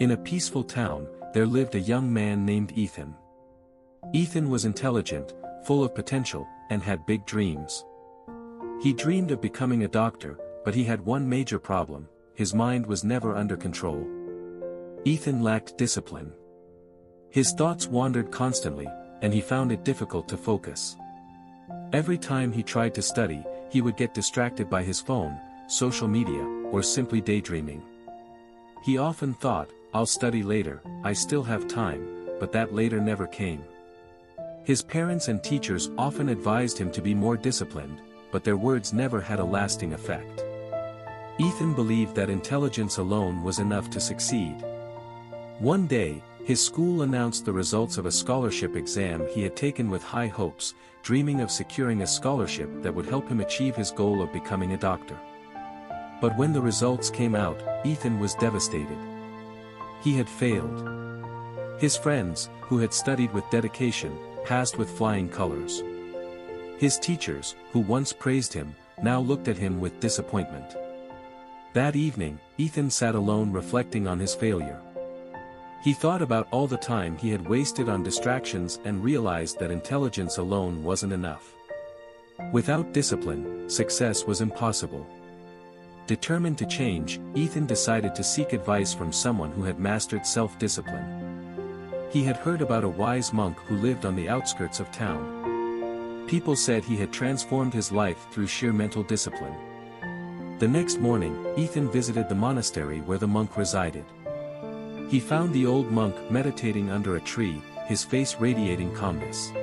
In a peaceful town, there lived a young man named Ethan. Ethan was intelligent, full of potential, and had big dreams. He dreamed of becoming a doctor, but he had one major problem: his mind was never under control. Ethan lacked discipline. His thoughts wandered constantly, and he found it difficult to focus. Every time he tried to study, he would get distracted by his phone, social media, or simply daydreaming. He often thought, "I'll study later, I still have time," but that later never came. His parents and teachers often advised him to be more disciplined, but their words never had a lasting effect. Ethan believed that intelligence alone was enough to succeed. One day, his school announced the results of a scholarship exam he had taken with high hopes, dreaming of securing a scholarship that would help him achieve his goal of becoming a doctor. But when the results came out, Ethan was devastated. He had failed. His friends, who had studied with dedication, passed with flying colors. His teachers, who once praised him, now looked at him with disappointment. That evening, Ethan sat alone reflecting on his failure. He thought about all the time he had wasted on distractions and realized that intelligence alone wasn't enough. Without discipline, success was impossible. Determined to change, Ethan decided to seek advice from someone who had mastered self-discipline. He had heard about a wise monk who lived on the outskirts of town. People said he had transformed his life through sheer mental discipline. The next morning, Ethan visited the monastery where the monk resided. He found the old monk meditating under a tree, his face radiating calmness.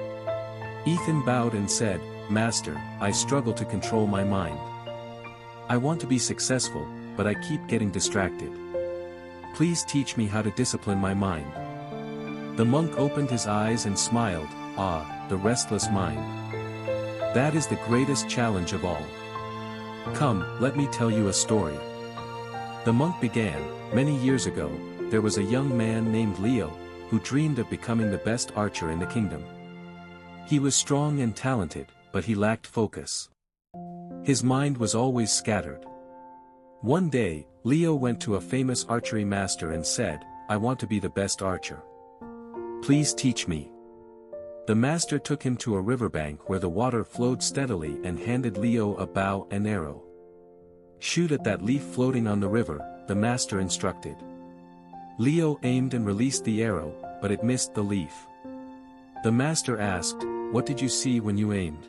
Ethan bowed and said, "Master, I struggle to control my mind. I want to be successful, but I keep getting distracted. Please teach me how to discipline my mind." The monk opened his eyes and smiled. "Ah, the restless mind. That is the greatest challenge of all. Come, let me tell you a story." The monk began, "Many years ago, there was a young man named Leo, who dreamed of becoming the best archer in the kingdom. He was strong and talented, but he lacked focus. His mind was always scattered. One day, Leo went to a famous archery master and said, "I want to be the best archer. Please teach me." The master took him to a riverbank where the water flowed steadily and handed Leo a bow and arrow. "Shoot at that leaf floating on the river," the master instructed. Leo aimed and released the arrow, but it missed the leaf. The master asked, "What did you see when you aimed?"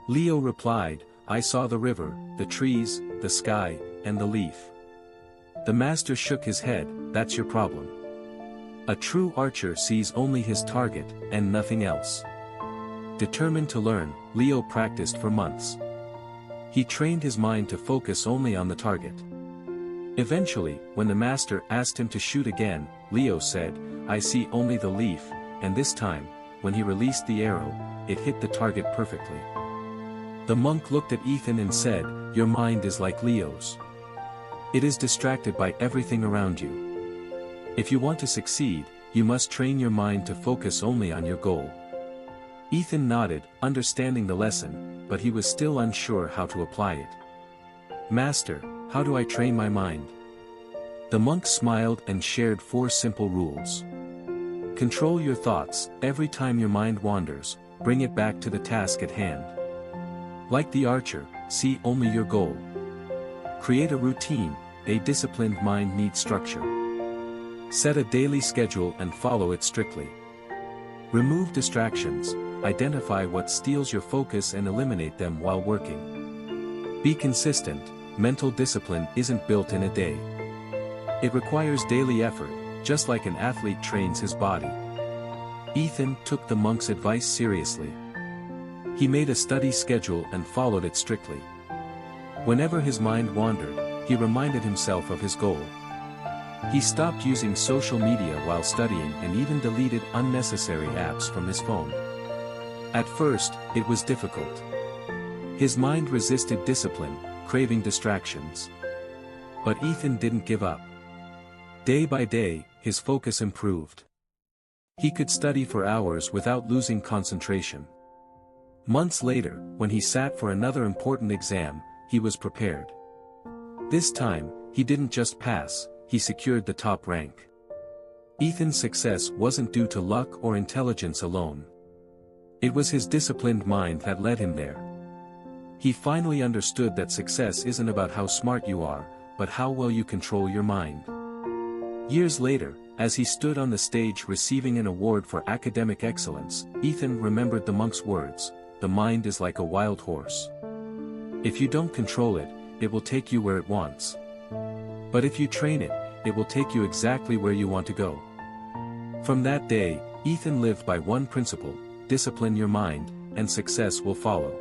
Leo replied, "I saw the river, the trees, the sky, and the leaf." The master shook his head, "That's your problem. A true archer sees only his target, and nothing else." Determined to learn, Leo practiced for months. He trained his mind to focus only on the target. Eventually, when the master asked him to shoot again, Leo said, "I see only the leaf," and this time, when he released the arrow, it hit the target perfectly. The monk looked at Ethan and said, "Your mind is like Leo's. It is distracted by everything around you. If you want to succeed, you must train your mind to focus only on your goal." Ethan nodded, understanding the lesson, but he was still unsure how to apply it. "Master, how do I train my mind?" The monk smiled and shared 4 simple rules. Control your thoughts. Every time your mind wanders, bring it back to the task at hand. Like the archer, see only your goal. Create a routine. A disciplined mind needs structure. Set a daily schedule and follow it strictly. Remove distractions. Identify what steals your focus and eliminate them while working. Be consistent. Mental discipline isn't built in a day. It requires daily effort, just like an athlete trains his body. Ethan took the monk's advice seriously. He made a study schedule and followed it strictly. Whenever his mind wandered, he reminded himself of his goal. He stopped using social media while studying and even deleted unnecessary apps from his phone. At first, it was difficult. His mind resisted discipline, craving distractions. But Ethan didn't give up. Day by day, his focus improved. He could study for hours without losing concentration. Months later, when he sat for another important exam, he was prepared. This time, he didn't just pass, he secured the top rank. Ethan's success wasn't due to luck or intelligence alone. It was his disciplined mind that led him there. He finally understood that success isn't about how smart you are, but how well you control your mind. Years later, as he stood on the stage receiving an award for academic excellence, Ethan remembered the monk's words, "The mind is like a wild horse. If you don't control it, it will take you where it wants. But if you train it, it will take you exactly where you want to go." From that day, Ethan lived by one principle: discipline your mind, and success will follow.